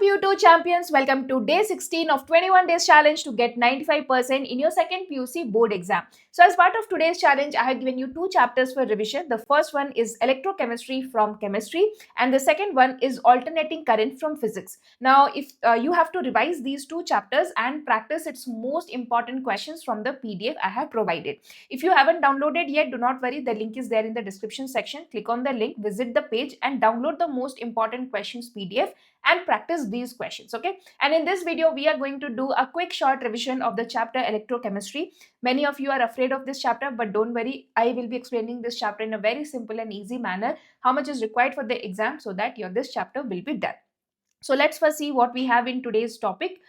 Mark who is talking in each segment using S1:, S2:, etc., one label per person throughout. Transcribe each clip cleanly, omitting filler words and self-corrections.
S1: PU2 champions, welcome to day 16 of 21 days challenge to get 95% in your second PUC board exam. So as part of today's challenge, I have given you two chapters for revision. The first one is electrochemistry from chemistry and the second one is alternating current from physics. Now, if you have to revise these two chapters and practice its most important questions from the PDF I have provided. If you haven't downloaded yet, do not worry, the link is there in the description section. Click on the link, visit the page and download the most important questions PDF and practice these questions. Okay, and in this video we are going to do a quick short revision of the chapter electrochemistry. Many of you are afraid of this chapter, but don't worry, I will be explaining this chapter in a very simple and easy manner, how much is required for the exam, so that this chapter will be done. So let's first see what we have in today's topic.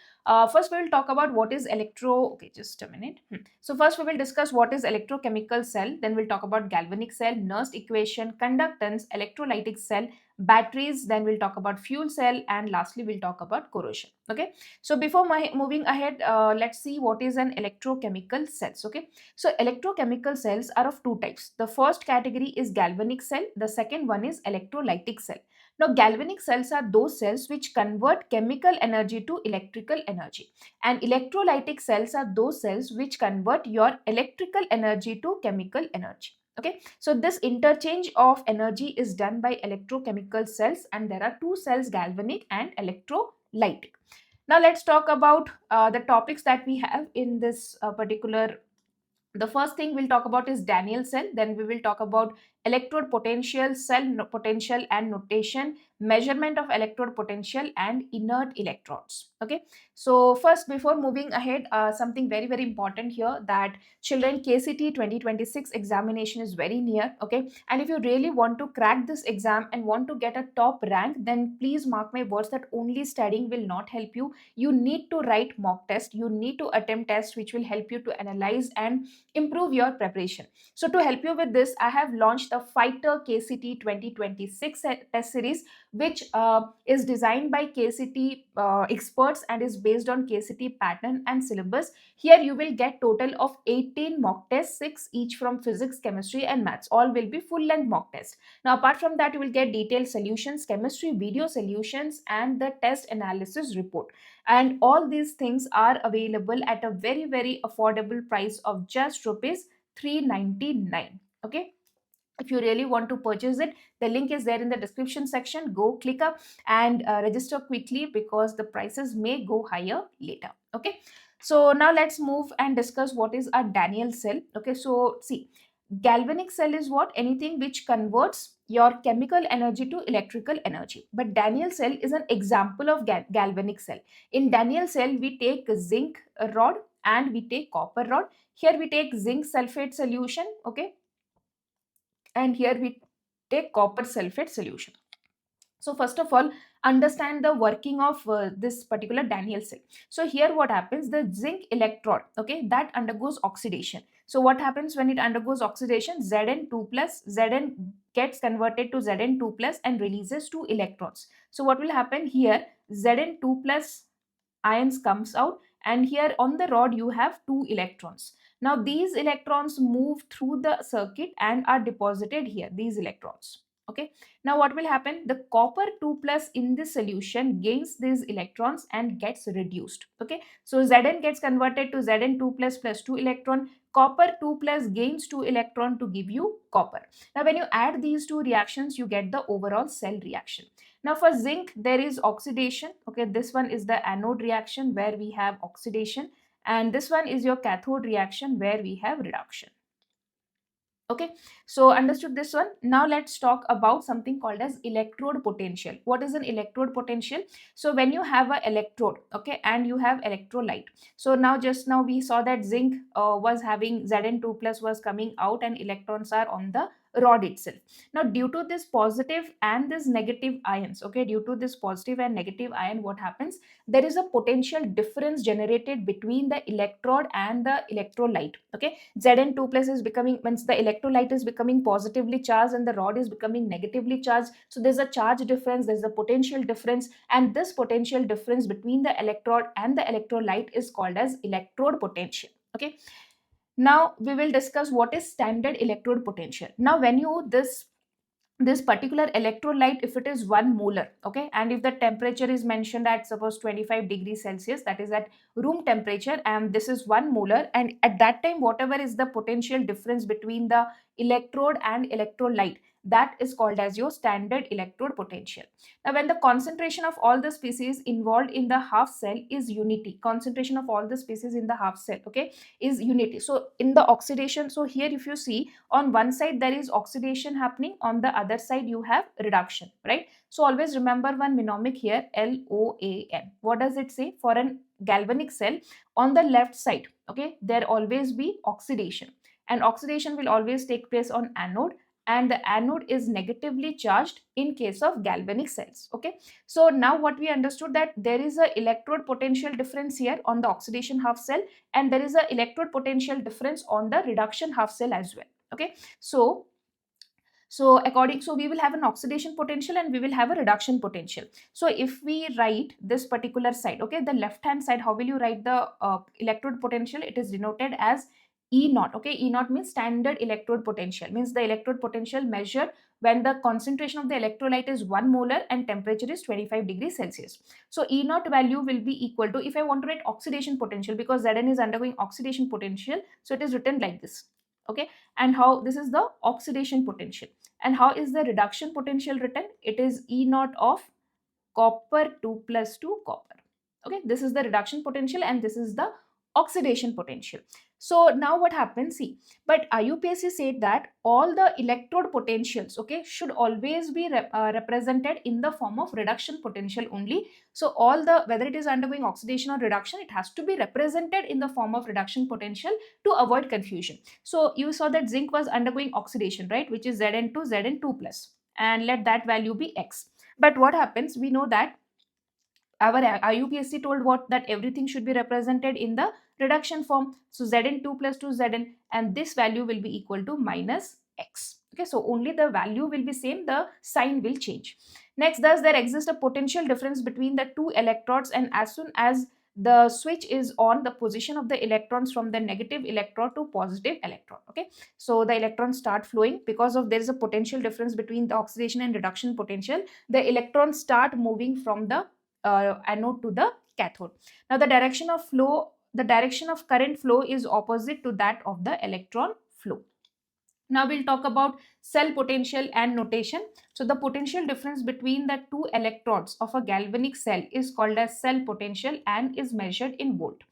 S1: First, we will talk about what is okay, just a minute. So first we will discuss what is electrochemical cell, then we'll talk about galvanic cell, Nernst equation, conductance, electrolytic cell, batteries, then we'll talk about fuel cell, and lastly we'll talk about corrosion. Okay, so before moving ahead, let's see what is an electrochemical cells. Okay, so electrochemical cells are of two types. The first category is galvanic cell, the second one is electrolytic cell. Now, galvanic cells are those cells which convert chemical energy to electrical energy, and electrolytic cells are those cells which convert your electrical energy to chemical energy. Okay, so this interchange of energy is done by electrochemical cells, and there are two cells, galvanic and electrolytic. Now, let's talk about the topics that we have in this particular. The first thing we'll talk about is Daniell cell, then we will talk about electrode potential, cell potential and notation, measurement of electrode potential and inert electrodes. Okay, so first, before moving ahead, something very important here, that children, KCET 2026 examination is very near. Okay, and if you really want to crack this exam and want to get a top rank, then please mark my words that only studying will not help you. You need to write mock test, you need to attempt tests which will help you to analyze and improve your preparation. So to help you with this, I have launched the Fighter KCET 2026 test series, which is designed by KCET experts and is based on KCET pattern and syllabus. Here you will get total of 18 mock tests, 6 each from physics, chemistry and maths. All will be full length mock tests. Now apart from that, you will get detailed solutions, chemistry video solutions and the test analysis report. And all these things are available at a very affordable price of just rupees 399. Okay, if you really want to purchase it, the link is there in the description section. Go click up and register quickly, because the prices may go higher later. Okay, so now let's move and discuss what is a Daniell cell. Okay, so see, galvanic cell is what? Anything which converts your chemical energy to electrical energy. But Daniell cell is an example of galvanic cell. In Daniell cell, we take zinc rod and we take copper rod. Here we take zinc sulfate solution. Okay, and here we take copper sulfate solution. So first of all, understand the working of this particular Daniell cell. So here what happens, the zinc electrode, okay, that undergoes oxidation. So what happens when it undergoes oxidation? Zn2 plus, Zn gets converted to Zn2 plus and releases 2 electrons. So what will happen here? Zn2 plus ions comes out, and here on the rod you have 2 electrons. Now these electrons move through the circuit and are deposited here, these electrons. Okay, now what will happen? The copper 2 plus in this solution gains these electrons and gets reduced. Okay, so Zn gets converted to Zn2 plus 2 electron. Copper 2 plus gains 2 electron to give you copper. Now when you add these two reactions, you get the overall cell reaction. Now for zinc, there is oxidation. Okay, this one is the anode reaction where we have oxidation, and this one is your cathode reaction where we have reduction. Okay, so understood this one. Now let's talk about something called as electrode potential. What is an electrode potential? So when you have an electrode, okay, and you have electrolyte. So now just now we saw that zinc was having Zn2 plus was coming out and electrons are on the rod itself. Now due to this positive and this negative ions, okay, due to this positive and negative ion, what happens? There is a potential difference generated between the electrode and the electrolyte. Okay, Zn2 plus is becoming, once the electrolyte is becoming positively charged and the rod is becoming negatively charged, so there's a charge difference, there's a potential difference, and this potential difference between the electrode and the electrolyte is called as electrode potential. Okay, now we will discuss what is standard electrode potential. Now when you this this particular electrolyte, if it is 1 molar, okay, and if the temperature is mentioned at suppose 25 degrees Celsius, that is at room temperature, and this is 1 molar, and at that time whatever is the potential difference between the electrode and electrolyte, that is called as your standard electrode potential. Now when the concentration of all the species involved in the half cell is unity, concentration of all the species in the half cell, okay, is unity. So in the oxidation, so here if you see, on one side there is oxidation happening, on the other side you have reduction, right? So always remember one mnemonic here, LOAN. What does it say? For an galvanic cell, on the left side, okay, there always be oxidation, and oxidation will always take place on anode, and the anode is negatively charged in case of galvanic cells, okay. So now what we understood, that there is a electrode potential difference here on the oxidation half cell, and there is a electrode potential difference on the reduction half cell as well, okay. So we will have an oxidation potential and we will have a reduction potential. So if we write this particular side, okay, the left hand side, how will you write the electrode potential? It is denoted as E naught, okay. E naught means standard electrode potential, means the electrode potential measured when the concentration of the electrolyte is 1 molar and temperature is 25 degrees Celsius. So E naught value will be equal to, if I want to write oxidation potential, because Zn is undergoing oxidation potential, so it is written like this, okay. And how this is the oxidation potential, and how is the reduction potential written? It is E naught of copper 2 plus 2 copper, okay. This is the reduction potential and this is the oxidation potential. So now what happens, see, but IUPAC said that all the electrode potentials, okay, should always be represented in the form of reduction potential only. So all the, whether it is undergoing oxidation or reduction, it has to be represented in the form of reduction potential to avoid confusion. So you saw that zinc was undergoing oxidation, right, which is Zn2 Zn2 plus, and let that value be X. But what happens, we know that our IUPAC told what, that everything should be represented in the reduction form. So Zn2 plus 2 Zn, and this value will be equal to minus X. Okay, so only the value will be same, the sign will change. Next, does there exist a potential difference between the two electrodes, and as soon as the switch is on, the position of the electrons from the negative electrode to positive electron, okay, so the electrons start flowing because of there is a potential difference between the oxidation and reduction potential. The electrons start moving from the anode to the cathode. Now the direction of current flow is opposite to that of the electron flow. Now we'll talk about cell potential and notation. So the potential difference between the two electrodes of a galvanic cell is called as cell potential and is measured in volt.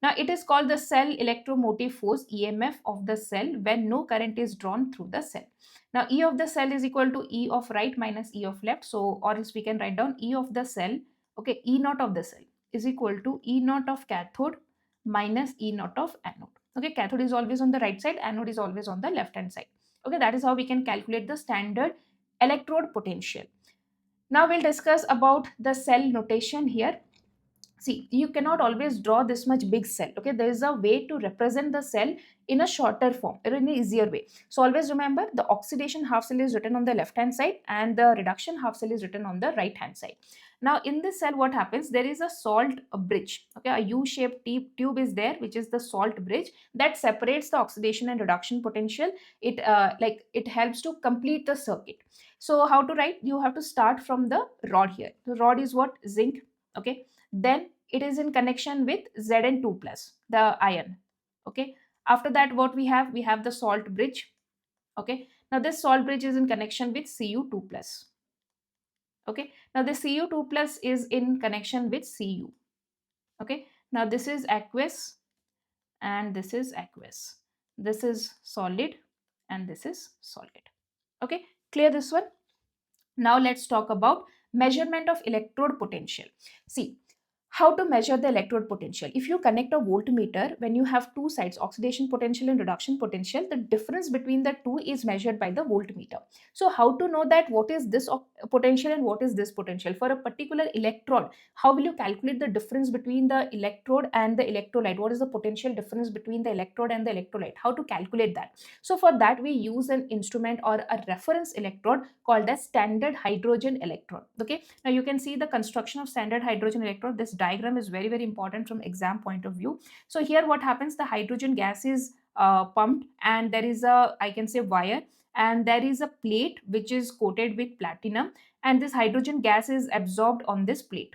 S1: Now it is called the cell electromotive force, EMF, of the cell when no current is drawn through the cell. Now E of the cell is equal to E of right minus E of left. So or else we can write down E of the cell, okay, E naught of the cell is equal to E naught of cathode minus E naught of anode. Okay, cathode is always on the right side, anode is always on the left hand side. Okay, that is how we can calculate the standard electrode potential. Now we'll discuss about the cell notation here. See, you cannot always draw this much big cell, okay. There is a way to represent the cell in a shorter form or in an easier way. So always remember, the oxidation half cell is written on the left hand side and the reduction half cell is written on the right hand side. Now in this cell, what happens, there is a salt bridge, okay, a U-shaped tube is there, which is the salt bridge that separates the oxidation and reduction potential. It helps to complete the circuit. So how to write? You have to start from the rod here. The rod is what? Zinc, okay. Then it is in connection with Zn2 plus, the iron, okay. After that, what we have the salt bridge, okay. Now this salt bridge is in connection with Cu2 plus, okay. Now the Cu2 plus is in connection with Cu, okay. Now this is aqueous and this is aqueous, this is solid and this is solid, okay. Clear this one? Now let's talk about measurement of electrode potential. See, how to measure the electrode potential? If you connect a voltmeter, when you have two sides, oxidation potential and reduction potential, the difference between the two is measured by the voltmeter. So how to know that what is this potential and what is this potential for a particular electrode? How will you calculate the difference between the electrode and the electrolyte? What is the potential difference between the electrode and the electrolyte? How to calculate that? So for that, we use an instrument or a reference electrode called as standard hydrogen electrode, okay. Now you can see the construction of standard hydrogen electrode. This diagram is very, very important from exam point of view. So here what happens, the hydrogen gas is pumped and there is a, I can say, wire, and there is a plate which is coated with platinum, and this hydrogen gas is absorbed on this plate.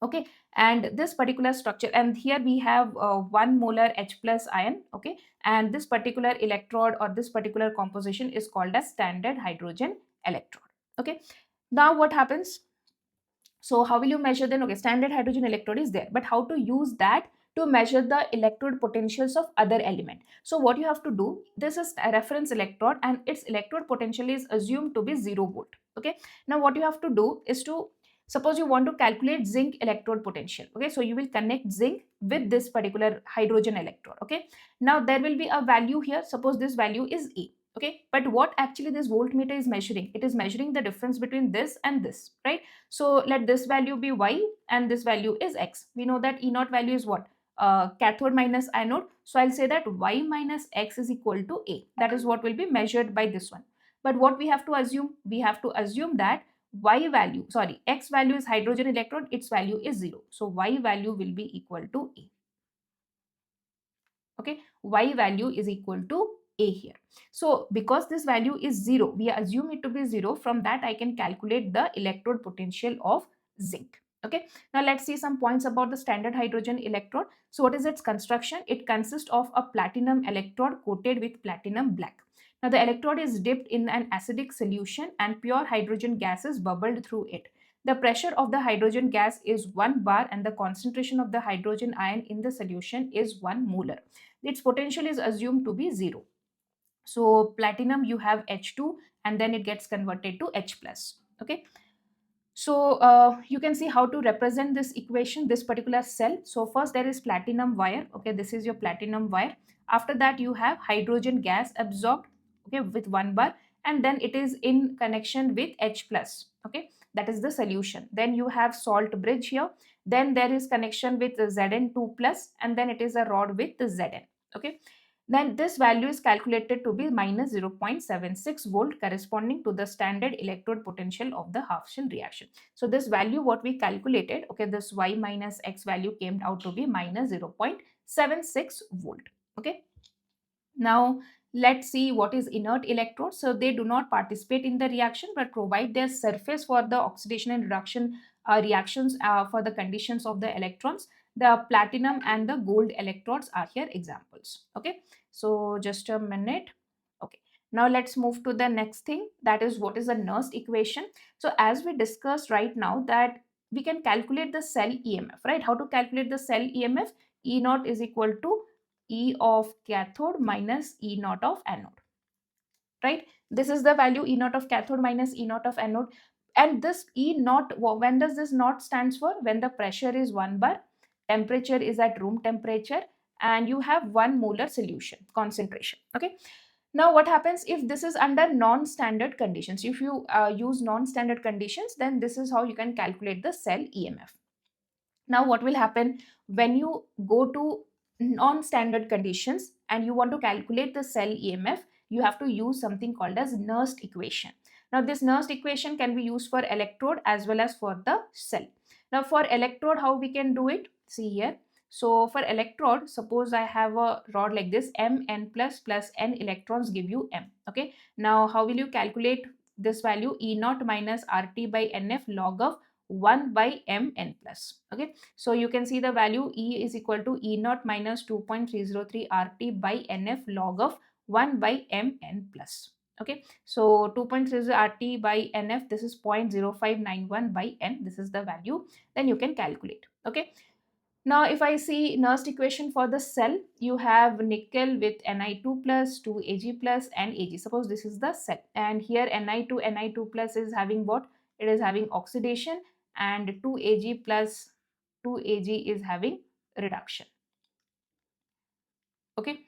S1: Okay, and this particular structure, and here we have 1 molar H plus ion. Okay, and this particular electrode or this particular composition is called as standard hydrogen electrode. Okay, now what happens? So how will you measure then? Okay, standard hydrogen electrode is there, but how to use that to measure the electrode potentials of other element? So what you have to do, this is a reference electrode and its electrode potential is assumed to be 0 volt. Okay, now what you have to do is to, suppose you want to calculate zinc electrode potential. Okay, so you will connect zinc with this particular hydrogen electrode. Okay, now there will be a value here, suppose this value is E. Okay, but what actually this voltmeter is measuring? It is measuring the difference between this and this, right? So let this value be Y and this value is X. We know that E naught value is what? Cathode minus anode. So I'll say that Y minus X is equal to A. That is what will be measured by this one. But what we have to assume? We have to assume that X value is hydrogen electrode, its value is 0. So Y value will be equal to A. Okay, Y value is equal to A here. So because this value is 0, we assume it to be 0. From that I can calculate the electrode potential of zinc. Okay, now let's see some points about the standard hydrogen electrode. So what is its construction? It consists of a platinum electrode coated with platinum black. Now the electrode is dipped in an acidic solution and pure hydrogen gas is bubbled through it. The pressure of the hydrogen gas is 1 bar and the concentration of the hydrogen ion in the solution is 1 molar. Its potential is assumed to be 0. So platinum, you have H2 and then it gets converted to H plus. Okay, so you can see how to represent this equation, this particular cell. So first there is platinum wire. Okay, this is your platinum wire. After that you have hydrogen gas absorbed, okay, with 1 bar, and then it is in connection with H plus. Okay, that is the solution. Then you have salt bridge here. Then there is connection with Zn2 plus, and then it is a rod with Zn. Okay, then this value is calculated to be minus 0.76 volt, corresponding to the standard electrode potential of the half shell reaction. So this value what we calculated, okay, this Y minus X value came out to be minus 0.76 volt. Okay, now let's see what is inert electrode. So they do not participate in the reaction but provide their surface for the oxidation and reduction reactions for the conditions of the electrons. The platinum and the gold electrodes are here examples. Okay, so just a minute. Okay, now let's move to the next thing, that is what is the Nernst equation. So as we discussed right now that we can calculate the cell EMF, right? How to calculate the cell EMF? E naught is equal to E of cathode minus E naught of anode, right? This is the value E naught of cathode minus E naught of anode. And this E naught, when does this naught stands for? When the pressure is 1 bar, temperature is at room temperature, and you have 1 molar solution concentration. Okay, now what happens if this is under non-standard conditions? If you use non-standard conditions, then this is how you can calculate the cell EMF. Now what will happen when you go to non-standard conditions and you want to calculate the cell EMF? You have to use something called as Nernst equation. Now this Nernst equation can be used for electrode as well as for the cell. Now for electrode, how we can do it? See here. So for electrode, suppose I have a rod like this, Mn plus n electrons give you M. Okay, now how will you calculate this value? E naught minus RT by NF log of 1 by Mn plus. Okay, so you can see the value E is equal to E naught minus 2.303 RT by NF log of 1 by Mn plus. Okay, so 2.30 RT by NF, this is 0.0591 by N, this is the value, then you can calculate. Okay, now if I see Nernst equation for the cell, you have nickel with Ni2 plus 2Ag plus and Ag. Suppose this is the cell, and here Ni2 plus is having what? It is having oxidation, and 2Ag plus 2Ag is having reduction. Okay,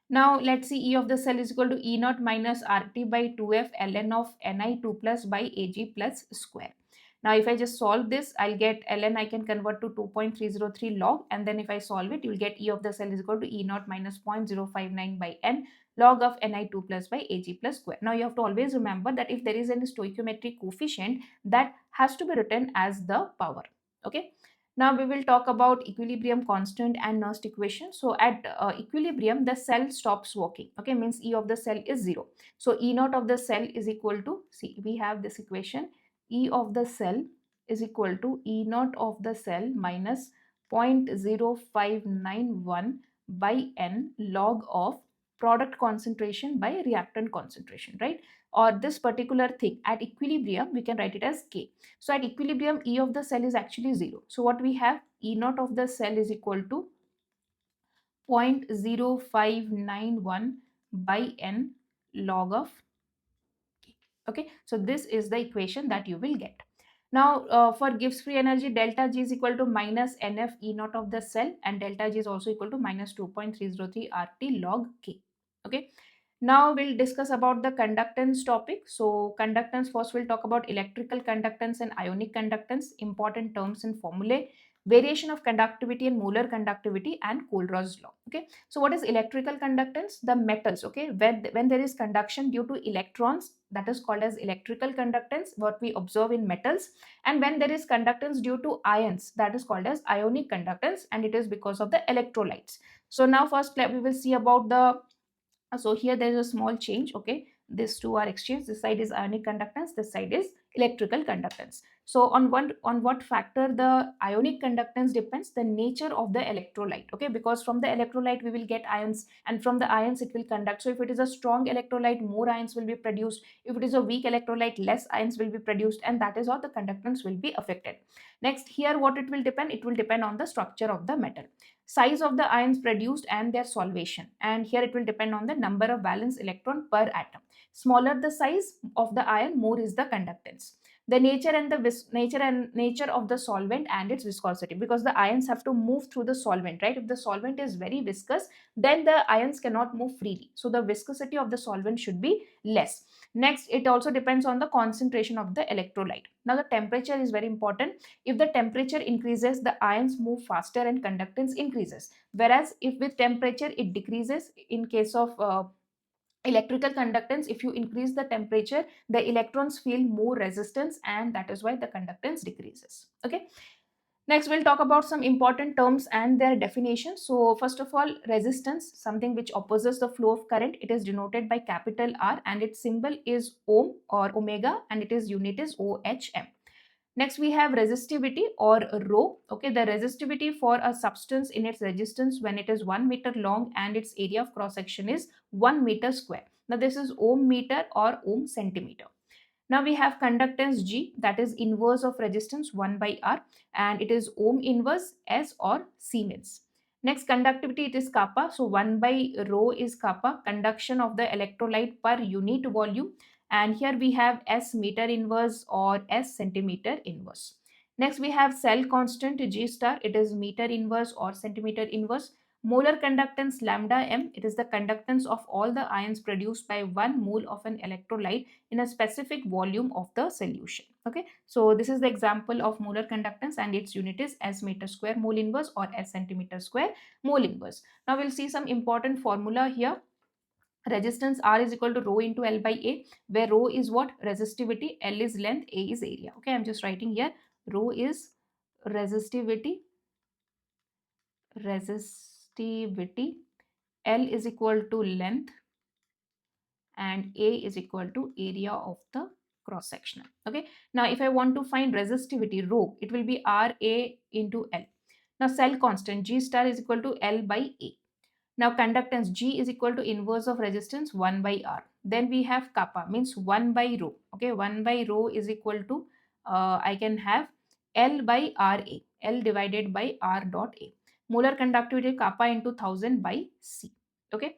S1: now let's see E of the cell is equal to E naught minus RT by 2F ln of Ni2 plus by Ag plus square. Now if I just solve this, I'll get ln, I can convert to 2.303 log, and then if I solve it, you'll get E of the cell is equal to E naught minus 0.059 by N log of Ni2 plus by Ag plus square. Now you have to always remember that if there is any stoichiometric coefficient, that has to be written as the power. Okay, Now we will talk about equilibrium constant and Nernst equation. So at equilibrium, the cell stops working. Okay, means E of the cell is 0. So E naught of the cell is equal to, see, we have this equation, E of the cell is equal to E naught of the cell minus 0.0591 by N log of product concentration by reactant concentration, right? Or this particular thing at equilibrium, we can write it as K. So at equilibrium, E of the cell is actually 0. So what we have, E naught of the cell is equal to 0.0591 by N log of K. Okay, so this is the equation that you will get. Now, for Gibbs free energy, delta G is equal to minus NF E naught of the cell, and delta G is also equal to minus 2.303 RT log K. Okay. Now we'll discuss about the conductance topic. So conductance, first we'll talk about electrical conductance and ionic conductance, important terms and formulae, variation of conductivity and molar conductivity, and Kohlrausch law. Okay. So what is electrical conductance? The metals, okay, when there is conduction due to electrons, that is called as electrical conductance, what we observe in metals. And when there is conductance due to ions, that is called as ionic conductance, and it is because of the electrolytes. So now first we will see about the, so here there is a small change. Okay, these two are exchanged. This side is ionic conductance, this side is electrical conductance. So on what factor the ionic conductance depends? The nature of the electrolyte. Okay, because from the electrolyte we will get ions, and from the ions it will conduct. So if it is a strong electrolyte, more ions will be produced. If it is a weak electrolyte, less ions will be produced, and that is how the conductance will be affected. Next, here what it will depend? It will depend on the structure of the metal, size of the ions produced, and their solvation. And here it will depend on the number of valence electron per atom. Smaller the size of the ion, more is the conductance. The nature and the nature of the solvent and its viscosity, because the ions have to move through the solvent, right? If the solvent is very viscous, then the ions cannot move freely, so the viscosity of the solvent should be less. Next, it also depends on the concentration of the electrolyte. Now the temperature is very important. If the temperature increases, the ions move faster and conductance increases. Whereas if with temperature it decreases, in case of electrical conductance, if you increase the temperature, the electrons feel more resistance, and that is why the conductance decreases. Okay. Next, we'll talk about some important terms and their definitions. So first of all, resistance, something which opposes the flow of current. It is denoted by capital R, and its symbol is ohm or omega, and its unit is OHM. Next, we have resistivity or rho. Okay, the resistivity for a substance in its resistance when it is 1 meter long and its area of cross section is 1 meter square. Now this is ohm meter or ohm centimeter. Now we have conductance G, that is inverse of resistance 1 by R, and it is ohm inverse S or Siemens. Next, conductivity, it is kappa. So 1 by rho is kappa, conduction of the electrolyte per unit volume. And here we have S meter inverse or S centimeter inverse. Next, we have cell constant G star. It is meter inverse or centimeter inverse. Molar conductance lambda m. It is the conductance of all the ions produced by 1 mole of an electrolyte in a specific volume of the solution. Okay, so this is the example of molar conductance, and its unit is S meter square mole inverse or S centimeter square mole inverse. Now we'll see some important formula here. Resistance R is equal to rho into L by A, where rho is what? Resistivity, L is length, A is area. Okay, I'm just writing here. Rho is resistivity, L is equal to length, and A is equal to area of the cross sectional. Okay, now if I want to find resistivity, rho, it will be RA into L. Now cell constant G star is equal to L by A. Now conductance G is equal to inverse of resistance 1 by R. Then we have kappa, means 1 by rho. Okay, 1 by rho is equal to, I can have L by RA, L divided by R dot A. Molar conductivity kappa into 1000 by C. Okay.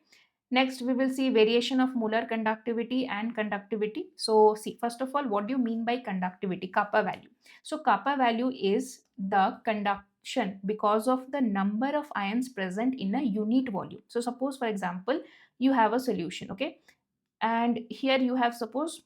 S1: Next, we will see variation of molar conductivity and conductivity. So see, first of all, what do you mean by conductivity? Kappa value. So kappa value is the conduction because of the number of ions present in a unit volume. So suppose, for example, you have a solution, okay, and here you have, suppose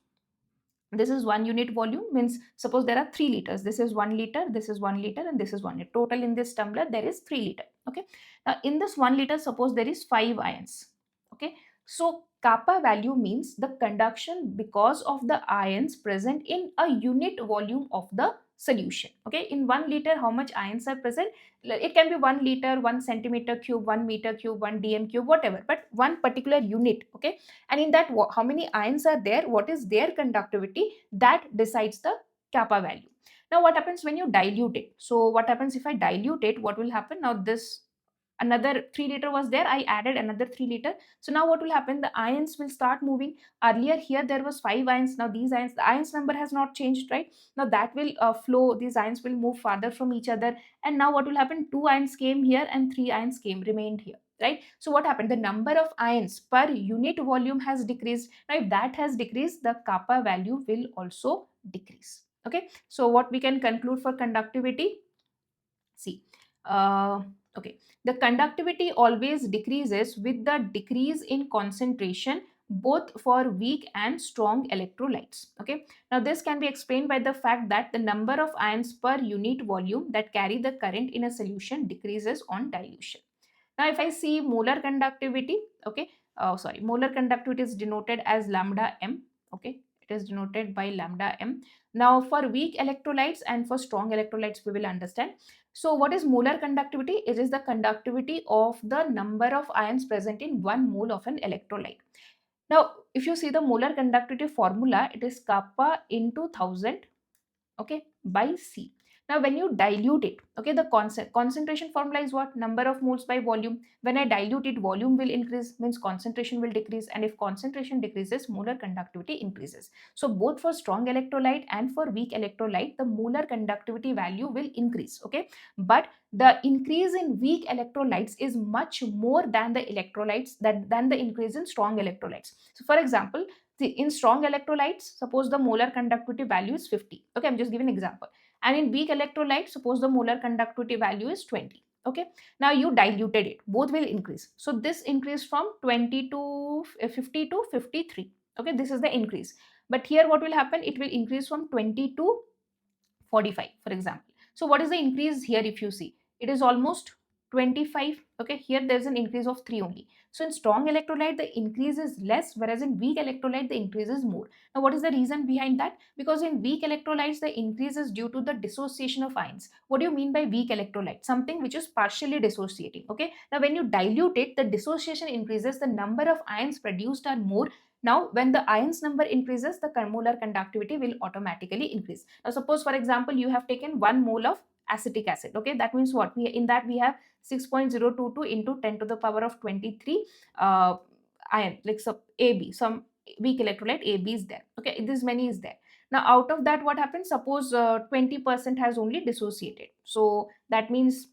S1: this is 1 unit volume, means suppose there are 3 liters. This is 1 liter, this is 1 liter, and this is 1 liter. Total in this tumbler there is 3 liter. Okay, now in this 1 liter, suppose there is 5 ions. Okay, so kappa value means the conduction because of the ions present in a unit volume of the solution. Okay, in 1 liter how much ions are present? It can be 1 liter, 1 centimeter cube, 1 meter cube, 1 dm cube, whatever, but one particular unit. Okay, and in that how many ions are there, what is their conductivity, that decides the kappa value. Now what happens when you dilute it? So what happens if I dilute it? What will happen? Now this another 3 liter was there, I added another 3 liter. So now what will happen? The ions will start moving. Earlier here there was 5 ions, now these ions, the ions number has not changed, right? Now that will flow, these ions will move farther from each other, and now what will happen? 2 ions came here and 3 ions remained here, right? So what happened? The number of ions per unit volume has decreased. Now if that has decreased, the kappa value will also decrease. Okay, so what we can conclude for conductivity? See, okay, the conductivity always decreases with the decrease in concentration both for weak and strong electrolytes. Okay, now this can be explained by the fact that the number of ions per unit volume that carry the current in a solution decreases on dilution. Now if I see molar conductivity, okay, molar conductivity is denoted as lambda m. Okay, it is denoted by lambda m. Now for weak electrolytes and for strong electrolytes we will understand. So what is molar conductivity? It is the conductivity of the number of ions present in 1 mole of an electrolyte. Now if you see the molar conductivity formula, it is kappa into 1000, okay, by C. Now when you dilute it, okay, the concentration formula is what? Number of moles by volume. When I dilute it, volume will increase, means concentration will decrease, and if concentration decreases, molar conductivity increases. So both for strong electrolyte and for weak electrolyte, the molar conductivity value will increase, okay, but the increase in weak electrolytes is much more than the electrolytes than the increase in strong electrolytes. So for example, in strong electrolytes, suppose the molar conductivity value is 50. Okay, I'm just giving an example. And in weak electrolytes, suppose the molar conductivity value is 20. Okay, now you diluted it, both will increase. So this increased from 20 to 50 to 53. Okay, this is the increase. But here what will happen? It will increase from 20 to 45, for example. So what is the increase here? If you see, it is almost 25. Okay, here there's an increase of 3 only. So in strong electrolyte the increase is less, whereas in weak electrolyte the increase is more. Now what is the reason behind that? Because in weak electrolytes the increase is due to the dissociation of ions. What do you mean by weak electrolyte? Something which is partially dissociating. Okay, now when you dilute it, the dissociation increases, the number of ions produced are more. Now when the ions number increases, the molar conductivity will automatically increase. Now suppose for example you have taken 1 mole of acetic acid. Okay, that means what? In that we have 6.022 into 10 to the power of 23 ion, like so AB, some weak electrolyte AB is there. Okay, this many is there. Now out of that what happens? Suppose 20% has only dissociated. So that means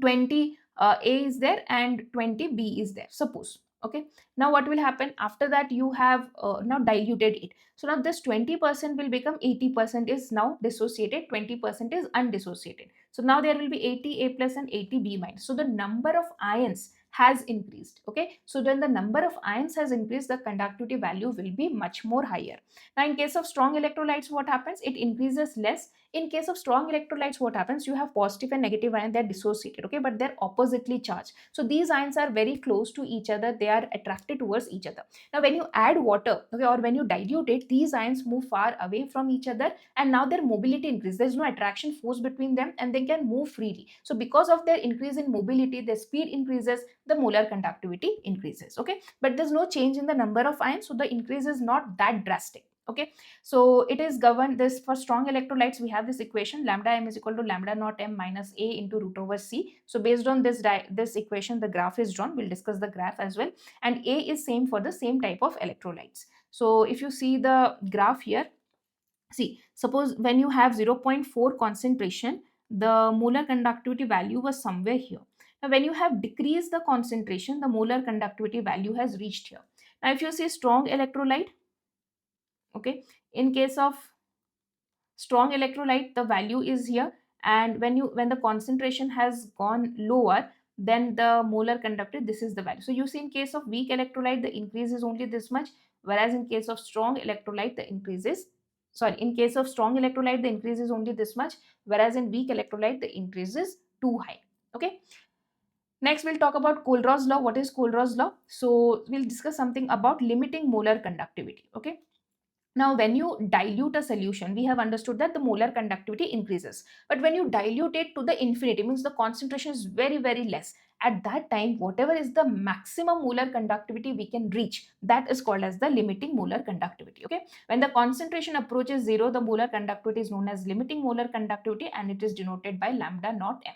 S1: 20 A is there and 20 B is there, suppose. Okay, now what will happen? After that you have now diluted it. So now this 20% will become 80% is now dissociated, 20% is undissociated. So now there will be 80 A plus and 80 B minus. So the number of ions has increased. Okay, so then the number of ions has increased, the conductivity value will be much more higher. Now in case of strong electrolytes what happens? It increases less. In case of strong electrolytes what happens? You have positive and negative ion, they're dissociated, okay, but they're oppositely charged. So these ions are very close to each other, they are attracted towards each other. Now when you add water, okay, or when you dilute it, these ions move far away from each other and now their mobility increases. There's no attraction force between them and they can move freely. So because of their increase in mobility, their speed increases, the molar conductivity increases. Okay, but there's no change in the number of ions, so the increase is not that drastic. Okay, so it is governed this for strong electrolytes. We have this equation lambda m is equal to lambda naught m minus a into root over c. So based on this equation the graph is drawn. We'll discuss the graph as well, and a is same for the same type of electrolytes. So if you see the graph here, see, suppose when you have 0.4 concentration, the molar conductivity value was somewhere here. Now when you have decreased the concentration, the molar conductivity value has reached here. Now if you see strong electrolyte, okay, in case of strong electrolyte the value is here, and when the concentration has gone lower, then the molar conductivity, this is the value. So you see in case of weak electrolyte the increase is only this much, whereas in case of strong electrolyte the increase is, in case of strong electrolyte the increase is only this much, whereas in weak electrolyte the increase is too high. Okay, next we'll talk about Kohlrausch law. What is Kohlrausch law? So we'll discuss something about limiting molar conductivity. Okay, Now, when you dilute a solution, we have understood that the molar conductivity increases. But when you dilute it to the infinity, means the concentration is very, very less. At that time, whatever is the maximum molar conductivity we can reach, that is called as the limiting molar conductivity. Okay. When the concentration approaches zero, the molar conductivity is known as limiting molar conductivity, and it is denoted by lambda naught m.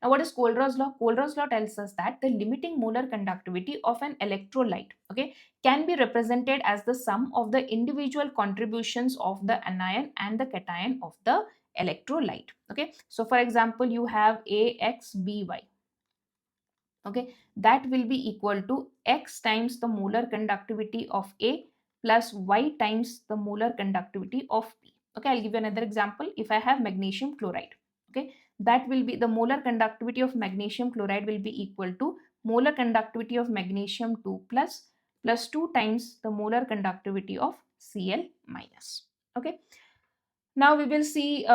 S1: Now, what is Kohlrausch law? Kohlrausch law tells us that the limiting molar conductivity of an electrolyte, okay, can be represented as the sum of the individual contributions of the anion and the cation of the electrolyte. Okay, so for example, you have AXBY. Okay, that will be equal to X times the molar conductivity of A plus Y times the molar conductivity of P. Okay, I'll give you another example. If I have magnesium chloride, okay, that will be the molar conductivity of magnesium chloride will be equal to molar conductivity of magnesium 2 plus 2 times the molar conductivity of Cl minus. Okay, now we will see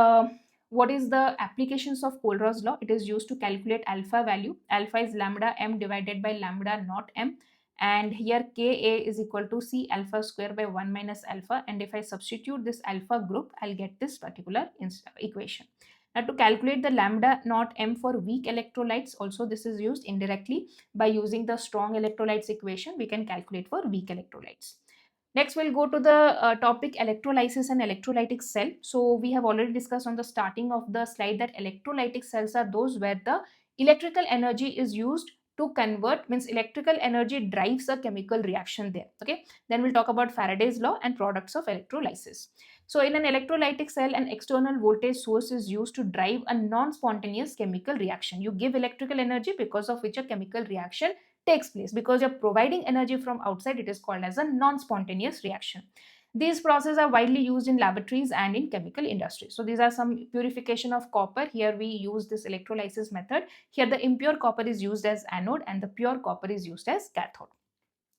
S1: what is the applications of Kohlrausch law. It is used to calculate alpha value. Alpha is lambda m divided by lambda naught m, and here Ka is equal to C alpha square by 1 minus alpha, and if I substitute this alpha group, I'll get this particular equation. Now, to calculate the lambda naught m for weak electrolytes, also this is used indirectly by using the strong electrolytes equation. We can calculate for weak electrolytes. Next, we'll go to the topic electrolysis and electrolytic cell. So we have already discussed on the starting of the slide that electrolytic cells are those where the electrical energy is used to convert, means electrical energy drives a chemical reaction there. Okay, then we'll talk about Faraday's law and products of electrolysis. So in an electrolytic cell, an external voltage source is used to drive a non-spontaneous chemical reaction. You give electrical energy because of which a chemical reaction takes place. Because you're providing energy from outside, it is called as a non-spontaneous reaction. These processes are widely used in laboratories and in chemical industry. So these are some purification of copper. Here we use this electrolysis method. Here the impure copper is used as anode and the pure copper is used as cathode.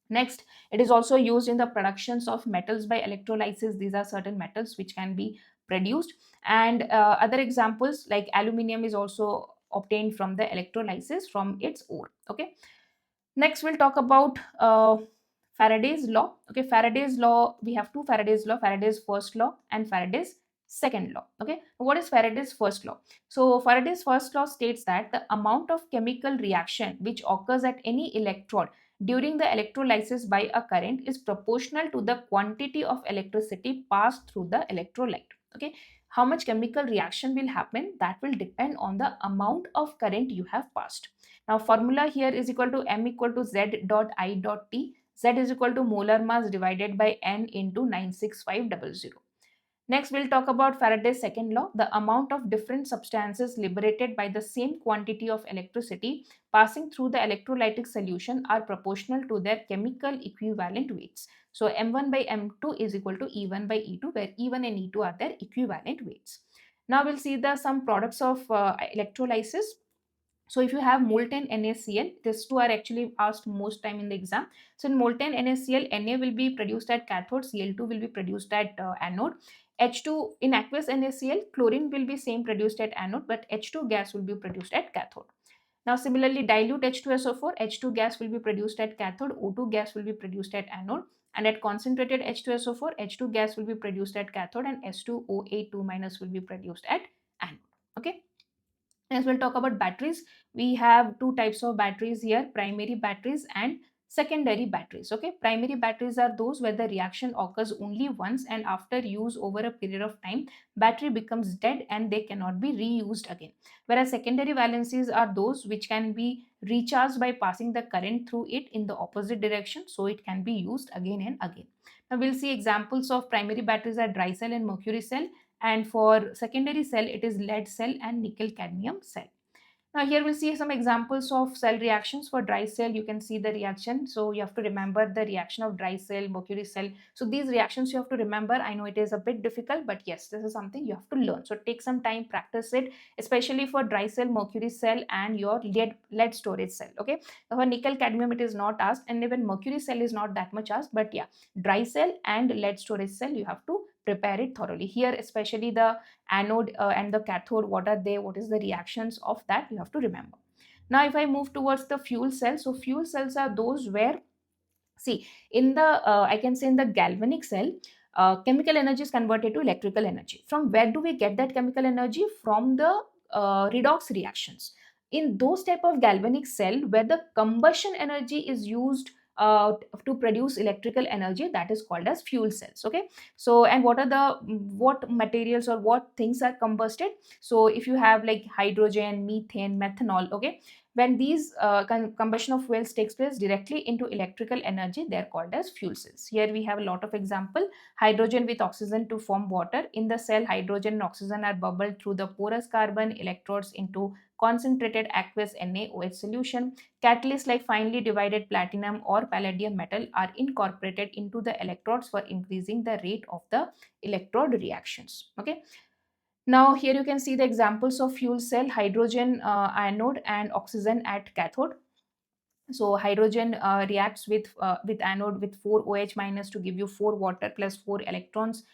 S1: Next, it is also used in the productions of metals by electrolysis. These are certain metals which can be produced, and other examples like aluminium is also obtained from the electrolysis from its ore. Okay. Next, we'll talk about Faraday's law. Okay, Faraday's law, we have two Faraday's law, Faraday's first law and Faraday's second law. Okay, what is Faraday's first law? So Faraday's first law states that the amount of chemical reaction which occurs at any electrode during the electrolysis by a current is proportional to the quantity of electricity passed through the electrolyte. Okay, how much chemical reaction will happen, that will depend on the amount of current you have passed. Now formula here is equal to m equal to z dot I dot t. Z is equal to molar mass divided by n into 96500. Next, we'll talk about Faraday's second law. The amount of different substances liberated by the same quantity of electricity passing through the electrolytic solution are proportional to their chemical equivalent weights. So m1 by m2 is equal to e1 by e2, where e1 and e2 are their equivalent weights. Now we'll see the some products of electrolysis. So if you have molten NaCl, these two are actually asked most time in the exam. So in molten NaCl, Na will be produced at cathode, Cl2 will be produced at anode. H2 in aqueous NaCl, chlorine will be same produced at anode, but H2 gas will be produced at cathode. Now similarly, dilute H2SO4, H2 gas will be produced at cathode, O2 gas will be produced at anode, and at concentrated H2SO4, H2 gas will be produced at cathode and S2OA2 minus will be produced at anode. Okay. As we'll talk about batteries, we have two types of batteries here, primary batteries and secondary batteries. Okay, primary batteries are those where the reaction occurs only once and after use over a period of time, battery becomes dead and they cannot be reused again. Whereas secondary valencies are those which can be recharged by passing the current through it in the opposite direction, so it can be used again and again. Now we'll see examples of primary batteries are dry cell and mercury cell, and for secondary cell it is lead cell and nickel cadmium cell. Now here we'll see some examples of cell reactions. For dry cell, you can see the reaction. So you have to remember the reaction of dry cell, mercury cell. So these reactions you have to remember. I know it is a bit difficult, but yes, this is something you have to learn. So take some time, practice it, especially for dry cell, mercury cell and your lead storage cell. Okay. For nickel cadmium, it is not asked, and even mercury cell is not that much asked, but yeah, dry cell and lead storage cell, you have to prepare it thoroughly. Here, especially the anode and the cathode, what are they, what is the reactions of that, you have to remember. Now if I move towards the fuel cell, so fuel cells are those where, see, in the I can say in the galvanic cell, chemical energy is converted to electrical energy. From where do we get that chemical energy? From the redox reactions. In those type of galvanic cell where the combustion energy is used to produce electrical energy, that is called as fuel cells. Okay, so and what materials or what things are combusted? So if you have like hydrogen, methane, methanol, okay, when these combustion of fuels takes place directly into electrical energy, they're called as fuel cells. Here we have a lot of example. Hydrogen with oxygen to form water. In the cell, hydrogen and oxygen are bubbled through the porous carbon electrodes into concentrated aqueous NaOH solution. Catalysts like finely divided platinum or palladium metal are incorporated into the electrodes for increasing the rate of the electrode reactions. Okay. Now here you can see the examples of fuel cell: hydrogen anode and oxygen at cathode. So hydrogen reacts with anode with 4 OH minus to give you 4 water plus 4 electrons.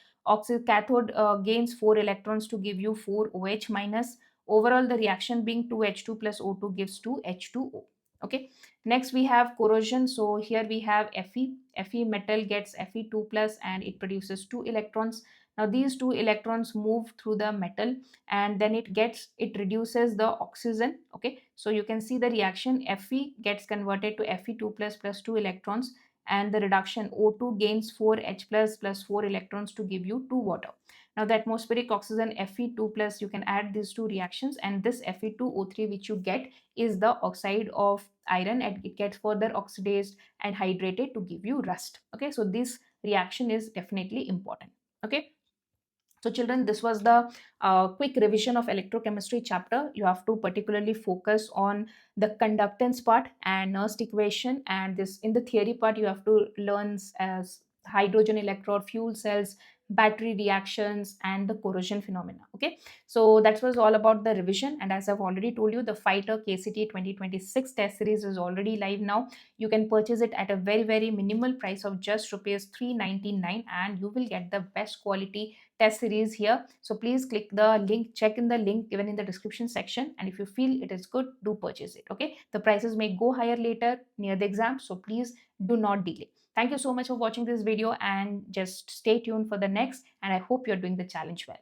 S1: Cathode gains 4 electrons to give you 4 OH minus. Overall, the reaction being 2H2 plus O2 gives 2H2O. Okay. Next we have corrosion. So here we have Fe. Fe metal gets Fe2 plus and it produces 2 electrons. Now these 2 electrons move through the metal and then it reduces the oxygen. Okay, so you can see the reaction: Fe gets converted to Fe2 plus 2 electrons, and the reduction O2 gains 4H plus 4 electrons to give you 2 water. Now the atmospheric oxygen Fe2 plus, you can add these two reactions, and this Fe2O3 which you get is the oxide of iron, and it gets further oxidized and hydrated to give you rust. Okay, so this reaction is definitely important. Okay, so children, this was the quick revision of electrochemistry chapter. You have to particularly focus on the conductance part and Nernst equation, and this in the theory part you have to learn as hydrogen electrode, fuel cells, battery reactions, and the corrosion phenomena. Okay, so that was all about the revision, and as I've already told you, the fighter KCT 2026 test series is already live now. You can purchase it at a very minimal price of just rupees 399, and you will get the best quality test series here. So please click the link, check in the link given in the description section, and if you feel it is good, do purchase it. Okay, the prices may go higher later near the exam, so please do not delay. Thank you so much for watching this video, and just stay tuned for the next, and I hope you're doing the challenge well.